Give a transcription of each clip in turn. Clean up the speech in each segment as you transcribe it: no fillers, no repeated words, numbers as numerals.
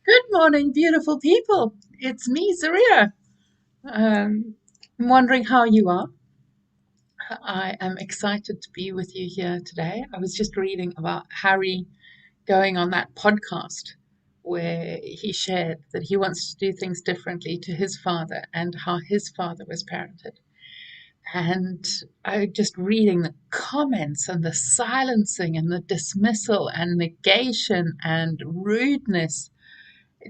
Good morning, beautiful people. It's me, Zaria. I'm wondering how you are. I am excited to be with you here today. I was just reading about Harry going on that podcast where he shared that he wants to do things differently to his father and how his father was parented. And I just reading the comments and the silencing and the dismissal and negation and rudeness,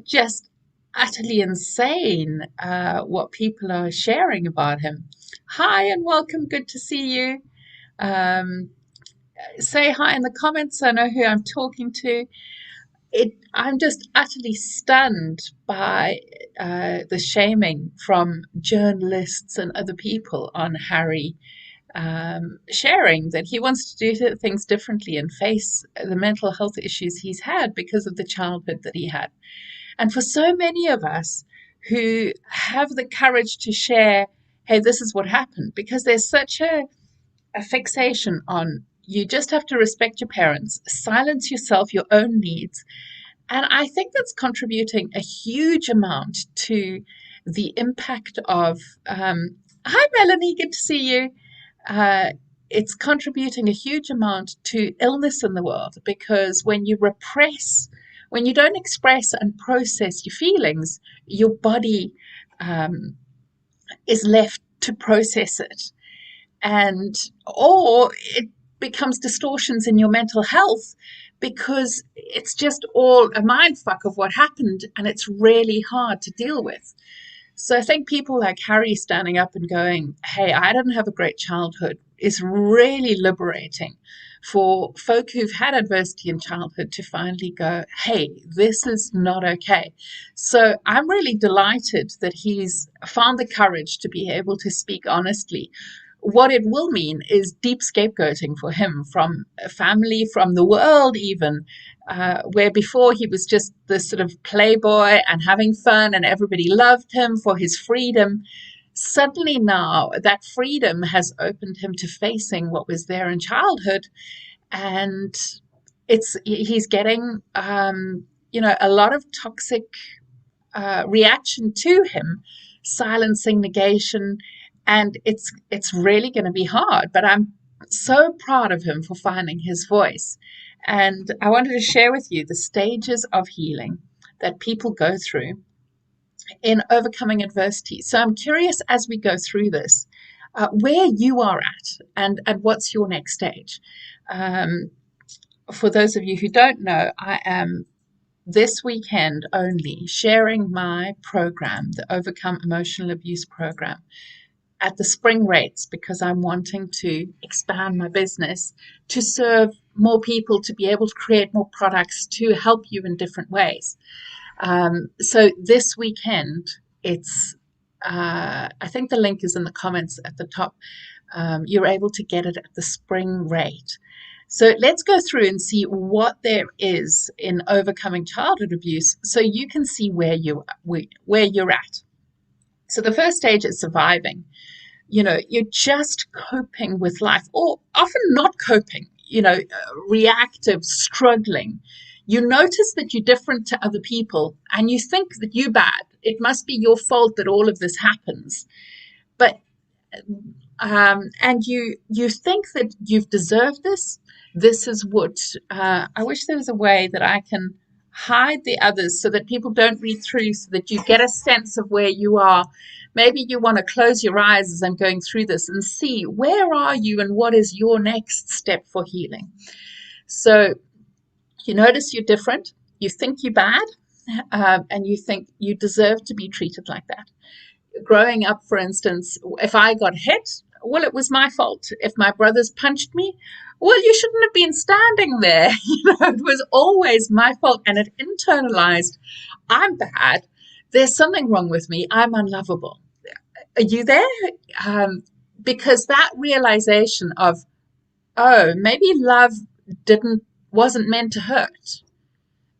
just utterly insane what people are sharing about him. Hi and welcome. Good to see you. Um, Say hi in the comments. I know who I'm talking to. I'm just utterly stunned by the shaming from journalists and other people on Harry, sharing that he wants to do things differently and face the mental health issues he's had because of the childhood that he had. And for so many of us who have the courage to share, hey, this is what happened, because there's such a fixation on you just have to respect your parents, silence yourself, your own needs. And I think that's contributing a huge amount to the impact of, hi, Melanie, good to see you. Uh, it's contributing a huge amount to illness in the world because when you don't express and process your feelings, your body um, is left to process it. And, or it becomes distortions in your mental health because it's just all a mind fuck of what happened and it's really hard to deal with. So I think people like Harry standing up and going, hey, I didn't have a great childhood is really liberating for folk who've had adversity in childhood to finally go, hey, this is not okay. So I'm really delighted that he's found the courage to be able to speak honestly. What it will mean is deep scapegoating for him from a family, from the world, even, where before he was just this sort of playboy and having fun and everybody loved him for his freedom. Suddenly now that freedom has opened him to facing what was there in childhood, and he's getting a lot of toxic reaction to him, silencing, negation, and it's really going to be hard. But I'm so proud of him for finding his voice, and I wanted to share with you the stages of healing that people go through in overcoming adversity. So I'm curious as we go through this, where you are at and what's your next stage. Um, for those of you who don't know, I am this weekend only sharing my program, the Overcome Emotional Abuse program, at the spring rates because I'm wanting to expand my business to serve more people, to be able to create more products to help you in different ways. So this weekend, I think the link is in the comments at the top. You're able to get it at the spring rate. So let's go through and see what there is in overcoming childhood abuse so you can see where you're at. So the first stage is surviving. You're just coping with life, or often not coping, reactive, struggling. You notice that you're different to other people and you think that you're bad. It must be your fault that all of this happens. But and you think that you've deserved this. This is what I wish there was a way that I can hide the others so that people don't read through, so that you get a sense of where you are. Maybe you want to close your eyes as I'm going through this and see where are you and what is your next step for healing. So you notice you're different. You think you're bad, and you think you deserve to be treated like that. Growing up, for instance, if I got hit, well, it was my fault. If my brothers punched me, well, you shouldn't have been standing there. It was always my fault. And it internalized, I'm bad. There's something wrong with me. I'm unlovable. Are you there? Um, because that realization of, oh, maybe love didn't wasn't meant to hurt.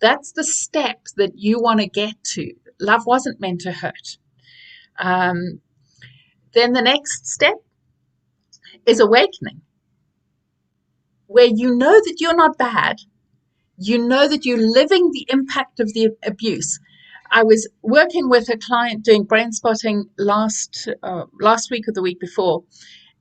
That's the step that you want to get to. Love wasn't meant to hurt. Um, then the next step is awakening, where you know that you're not bad. You know that you're living the impact of the abuse. I was working with a client doing brain spotting last week or the week before,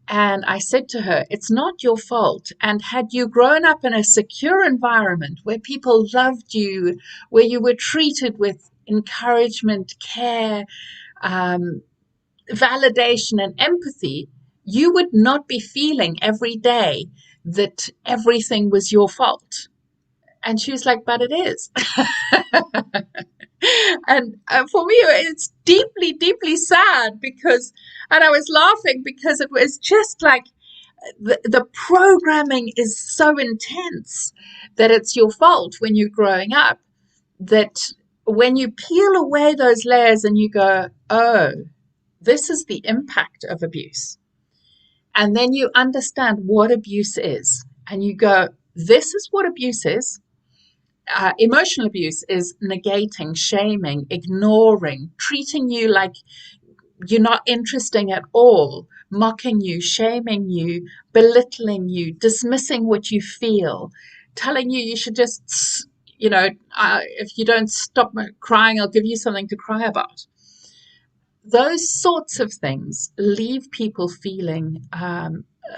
and I said to her, it's not your fault. And had you grown up in a secure environment where people loved you, where you were treated with encouragement, care, validation, and empathy, you would not be feeling every day that everything was your fault. And she was like, but it is. And for me, it's deeply, deeply sad because, and I was laughing because it was just like the programming is so intense that it's your fault when you're growing up, that when you peel away those layers and you go, oh, this is the impact of abuse. And then you understand what abuse is. And you go, this is what abuse is. Emotional abuse is negating, shaming, ignoring, treating you like you're not interesting at all, mocking you, shaming you, belittling you, dismissing what you feel, telling you should just, if you don't stop crying, I'll give you something to cry about. Those sorts of things leave people feeling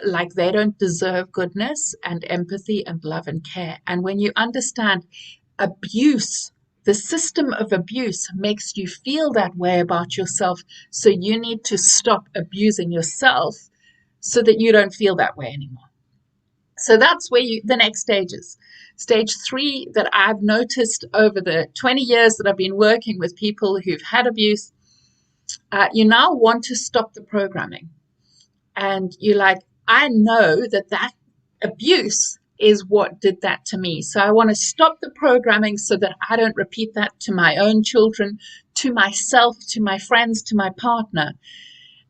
like they don't deserve goodness and empathy and love and care. And when you understand abuse, the system of abuse makes you feel that way about yourself. So you need to stop abusing yourself so that you don't feel that way anymore. So that's where the next stage is. Stage 3 that I've noticed over the 20 years that I've been working with people who've had abuse, you now want to stop the programming. And you're like, I know that abuse is what did that to me. So I want to stop the programming so that I don't repeat that to my own children, to myself, to my friends, to my partner.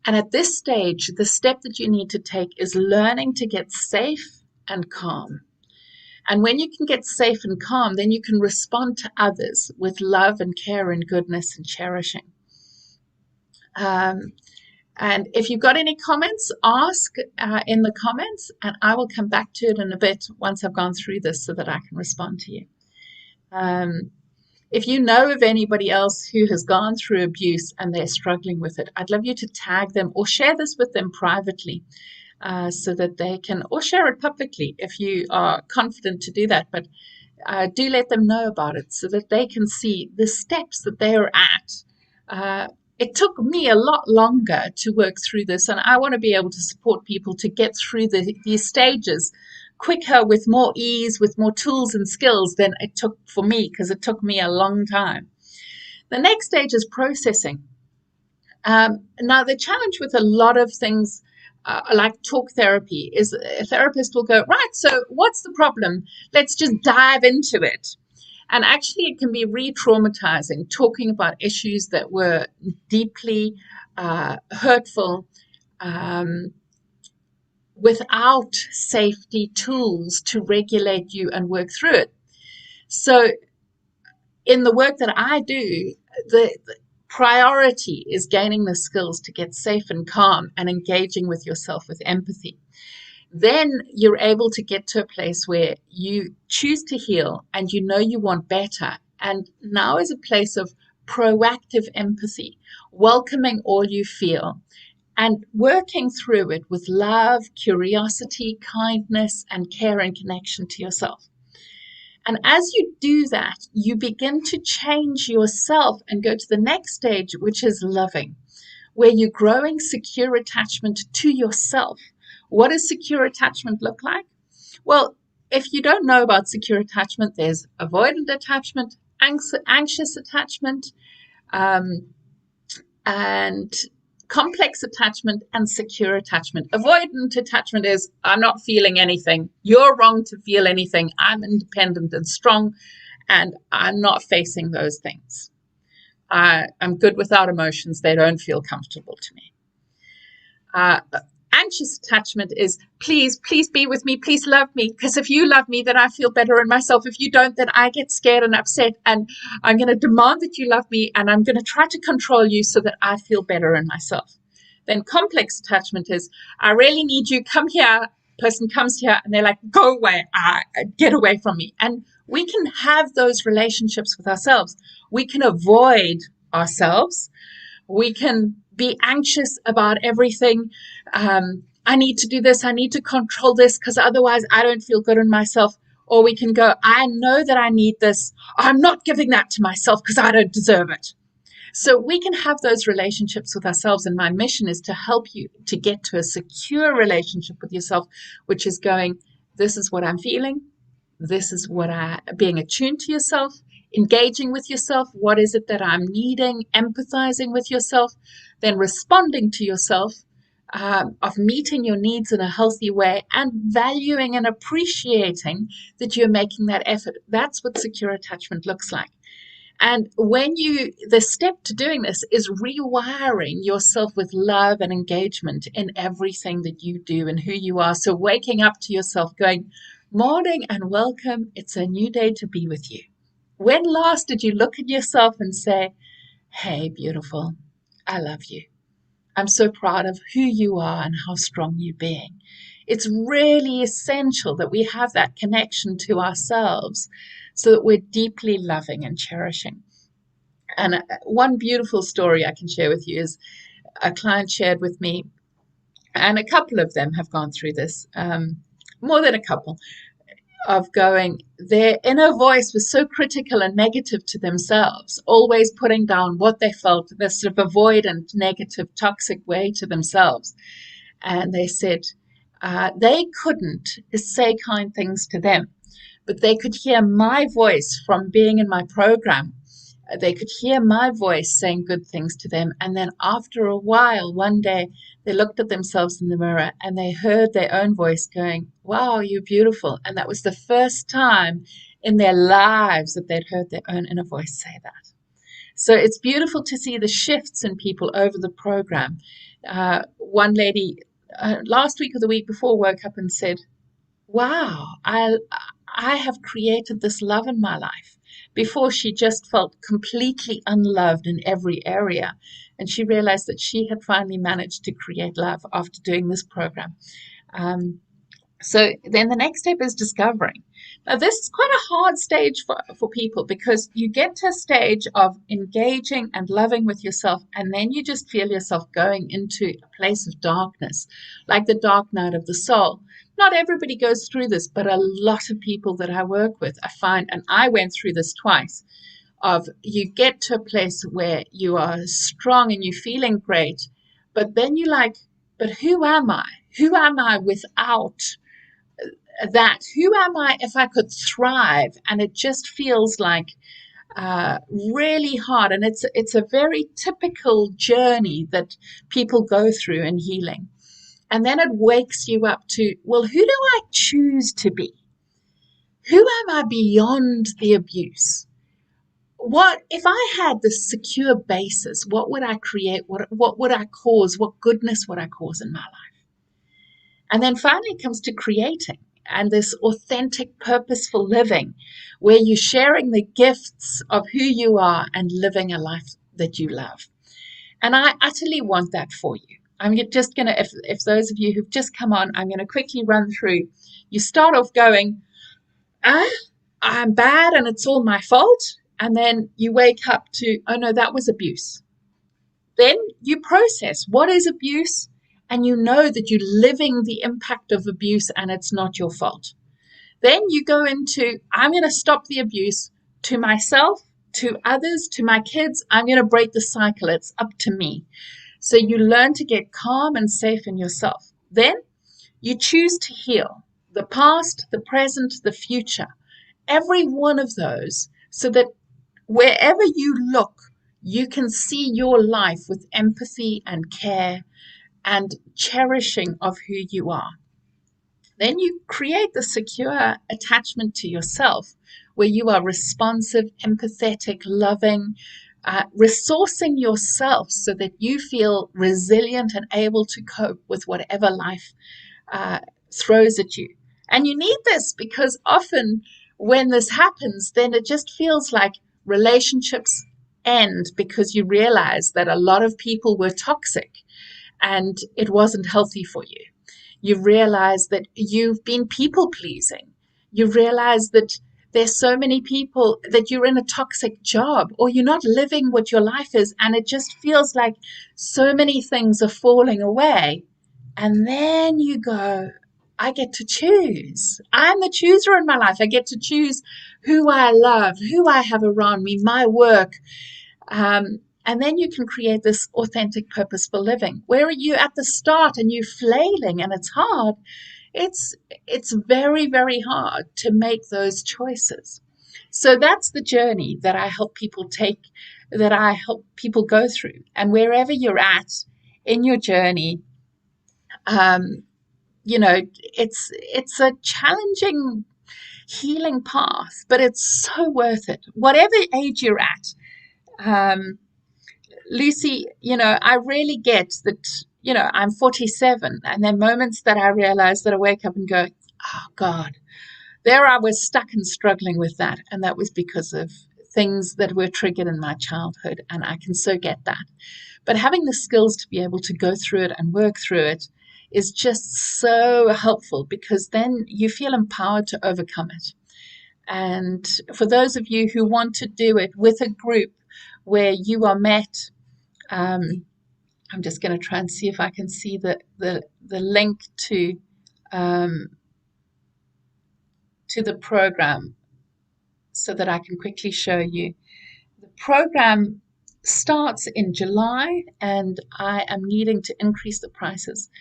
And at this stage, the step that you need to take is learning to get safe and calm. And when you can get safe and calm, then you can respond to others with love and care and goodness and cherishing. And if you've got any comments, ask in the comments, and I will come back to it in a bit once I've gone through this so that I can respond to you. If you know of anybody else who has gone through abuse and they're struggling with it, I'd love you to tag them or share this with them privately so that they can, or share it publicly if you are confident to do that. But do let them know about it so that they can see the steps that they are at. It took me a lot longer to work through this, and I want to be able to support people to get through these stages quicker, with more ease, with more tools and skills than it took for me, because it took me a long time. The next stage is processing. Now, the challenge with a lot of things like talk therapy is a therapist will go, right, so what's the problem? Let's just dive into it. And actually, it can be re-traumatizing, talking about issues that were deeply hurtful without safety tools to regulate you and work through it. So in the work that I do, the priority is gaining the skills to get safe and calm and engaging with yourself with empathy. Then you're able to get to a place where you choose to heal and you know you want better. And now is a place of proactive empathy, welcoming all you feel and working through it with love, curiosity, kindness, and care and connection to yourself. And as you do that, you begin to change yourself and go to the next stage, which is loving, where you're growing secure attachment to yourself. What does secure attachment look like? Well, if you don't know about secure attachment, there's avoidant attachment, anxious attachment, and complex attachment, and secure attachment. Avoidant attachment is, I'm not feeling anything. You're wrong to feel anything. I'm independent and strong, and I'm not facing those things. I'm good without emotions. They don't feel comfortable to me. Anxious attachment is, please be with me, please love me, because if you love me, then I feel better in myself. If you don't, then I get scared and upset, and I'm going to demand that you love me, and I'm going to try to control you so that I feel better in myself. Then complex attachment is, I really need you, come here. Person comes here and they're like, go away, get away from me. And We can have those relationships with ourselves. We can avoid ourselves. We can be anxious about everything. I need to do this. I need to control this because otherwise I don't feel good in myself. Or we can go, I know that I need this. I'm not giving that to myself because I don't deserve it. So we can have those relationships with ourselves. And my mission is to help you to get to a secure relationship with yourself, which is going, this is what I'm feeling. This is what being attuned to yourself, engaging with yourself. What is it that I'm needing? Empathizing with yourself, then responding to yourself, of meeting your needs in a healthy way and valuing and appreciating that you're making that effort. That's what secure attachment looks like. And the step to doing this is rewiring yourself with love and engagement in everything that you do and who you are. So waking up to yourself going, morning and welcome. It's a new day to be with you. When last did you look at yourself and say, hey, beautiful, I love you. I'm so proud of who you are and how strong you're being. It's really essential that we have that connection to ourselves so that we're deeply loving and cherishing. And one beautiful story I can share with you is a client shared with me, and a couple of them have gone through this, more than a couple, of going, their inner voice was so critical and negative to themselves, always putting down what they felt, this sort of avoidant, negative, toxic way to themselves. And they said they couldn't say kind things to them, but they could hear my voice from being in my program. They could hear my voice saying good things to them. And then after a while, one day, they looked at themselves in the mirror and they heard their own voice going, wow, you're beautiful. And that was the first time in their lives that they'd heard their own inner voice say that. So it's beautiful to see the shifts in people over the program. One lady last week or the week before woke up and said, wow, I have created this love in my life. Before, she just felt completely unloved in every area. And she realized that she had finally managed to create love after doing this program. So then the next step is discovering. Now, this is quite a hard stage for people because you get to a stage of engaging and loving with yourself, and then you just feel yourself going into a place of darkness, like the dark night of the soul. Not everybody goes through this, but a lot of people that I work with, I find, and I went through this twice, of you get to a place where you are strong and you're feeling great, but then you're like, but who am I? Who am I without that? Who am I if I could thrive? And it just feels like really hard. And it's a very typical journey that people go through in healing. And then it wakes you up to, well, who do I choose to be? Who am I beyond the abuse? What if I had this secure basis? What would I create? What would I cause? What goodness would I cause in my life? And then finally it comes to creating and this authentic, purposeful living where you're sharing the gifts of who you are and living a life that you love. And I utterly want that for you. I'm just going to, if those of you who've just come on, I'm going to quickly run through. You start off going, I'm bad and it's all my fault. And then you wake up to, oh no, that was abuse. Then you process what is abuse, and you know that you're living the impact of abuse and it's not your fault. Then you go into, I'm going to stop the abuse to myself, to others, to my kids. I'm going to break the cycle. It's up to me. So you learn to get calm and safe in yourself. Then you choose to heal the past, the present, the future, every one of those, so that wherever you look, you can see your life with empathy and care and cherishing of who you are. Then you create the secure attachment to yourself where you are responsive, empathetic, loving, resourcing yourself so that you feel resilient and able to cope with whatever life throws at you. And you need this because often when this happens, then it just feels like relationships end because you realize that a lot of people were toxic and it wasn't healthy for you. You realize that you've been people pleasing. You realize that There's so many people that you're in a toxic job or you're not living what your life is, and it just feels like so many things are falling away. And then you go, I get to choose. I'm the chooser in my life. I get to choose who I love, who I have around me, my work. And then you can create this authentic, purposeful living. Where are you at the start and you're flailing and it's hard? It's very, very hard to make those choices. So that's the journey that I help people take, that I help people go through. And wherever you're at in your journey, um, it's a challenging healing path, but it's so worth it. Whatever age you're at, Lucy, I really get that, I'm 47, and there are moments that I realize that I wake up and go, oh God, there I was stuck and struggling with that. And that was because of things that were triggered in my childhood. And I can so get that. But having the skills to be able to go through it and work through it is just so helpful, because then you feel empowered to overcome it. And for those of you who want to do it with a group where you are met, I'm just going to try and see if I can see the link to the program so that I can quickly show you. The program starts in July, and I am needing to increase the prices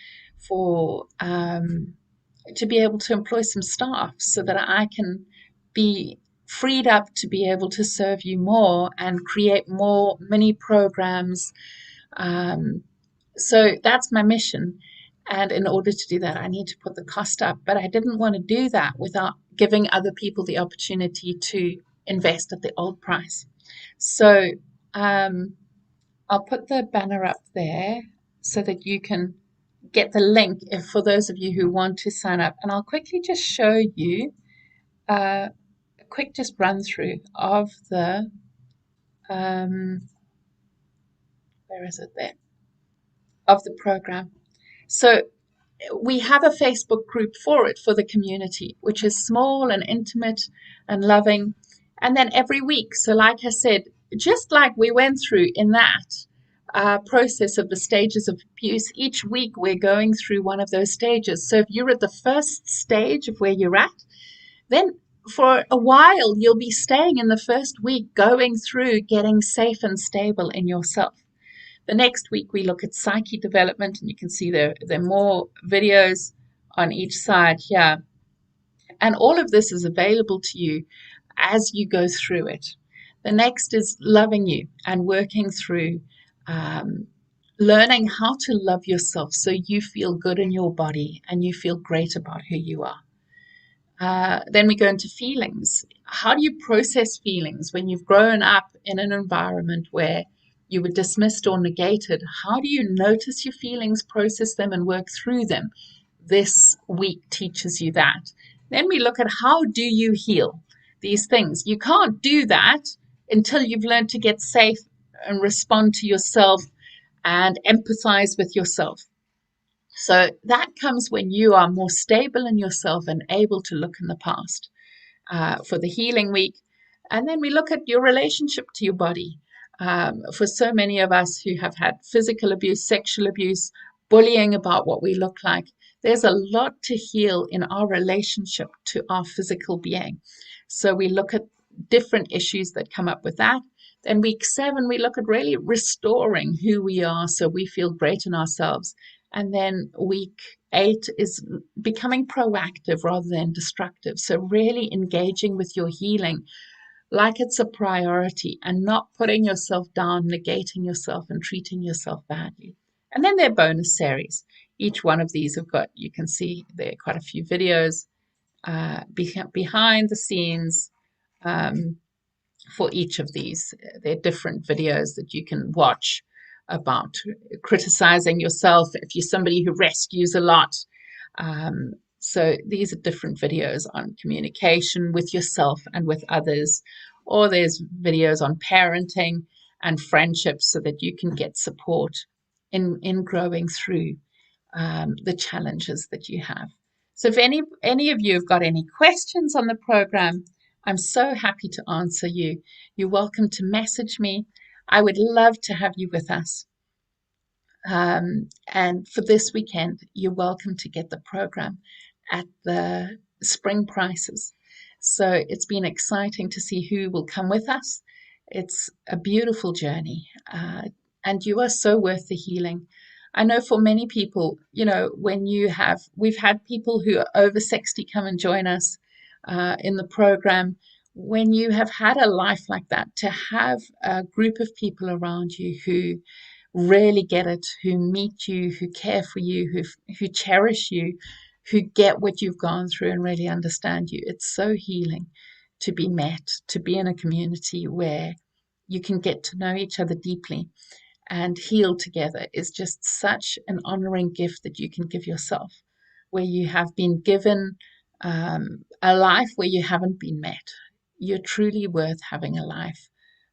for to be able to employ some staff so that I can be freed up to be able to serve you more and create more mini programs. So that's my mission. And in order to do that, I need to put the cost up. But I didn't want to do that without giving other people the opportunity to invest at the old price. So I'll put the banner up there so that you can get the link if for those of you who want to sign up. And I'll quickly just show you a quick just run through of the, where is it there, of the program. So we have a Facebook group for it, for the community, which is small and intimate and loving. And then every week, so like I said, just like we went through in that process of the stages of abuse, each week we're going through one of those stages. So if you're at the first stage of where you're at, then for a while you'll be staying in the first week, going through getting safe and stable in yourself. The next week we look at psyche development, and you can see there are more videos on each side here. And all of this is available to you as you go through it. The next is loving you and working through learning how to love yourself so you feel good in your body and you feel great about who you are. Then we go into feelings. How do you process feelings when you've grown up in an environment where you were dismissed or negated? How do you notice your feelings, process them, and work through them? This week teaches you that. Then we look at how do you heal these things. You can't do that until you've learned to get safe and respond to yourself and empathize with yourself. So that comes when you are more stable in yourself and able to look in the past for the healing week. And then we look at your relationship to your body. For so many of us who have had physical abuse, sexual abuse, bullying about what we look like, there's a lot to heal in our relationship to our physical being. So we look at different issues that come up with that. Then week 7, we look at really restoring who we are so we feel great in ourselves. And then week 8 is becoming proactive rather than destructive. So really engaging with your healing like it's a priority and not putting yourself down, negating yourself and treating yourself badly. And then there are bonus series. Each one of these have got, you can see there are quite a few videos behind the scenes for each of these. There are different videos that you can watch about criticizing yourself if you're somebody who rescues a lot. So these are different videos on communication with yourself and with others, or there's videos on parenting and friendships so that you can get support in growing through the challenges that you have. So if any of you have got any questions on the program, I'm so happy to answer you. You're welcome to message me. I would love to have you with us. And for this weekend, you're welcome to get the program at the spring prices. So it's been exciting to see who will come with us. It's a beautiful journey, and you are so worth the healing. I know for many people, we've had people who are over 60 come and join us in the program. When you have had a life like that, to have a group of people around you who really get it, who meet you, who care for you, who cherish you, who get what you've gone through and really understand you. It's so healing to be met, to be in a community where you can get to know each other deeply and heal together is just such an honoring gift that you can give yourself, where you have been given a life where you haven't been met. You're truly worth having a life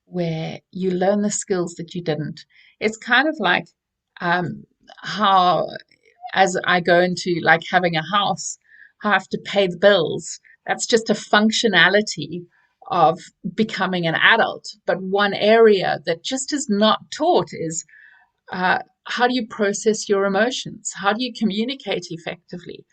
where you learn the skills that you didn't. It's kind of like um, how, as I go into like having a house, I have to pay the bills. That's just a functionality of becoming an adult. But one area that just is not taught is how do you process your emotions? How do you communicate effectively?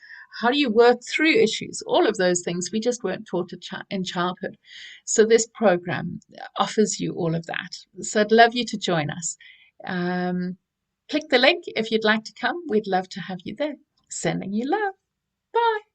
How do you work through issues? All of those things we just weren't taught in childhood. So this program offers you all of that. So I'd love you to join us. Um, Click the link if you'd like to come. We'd love to have you there. Sending you love. Bye.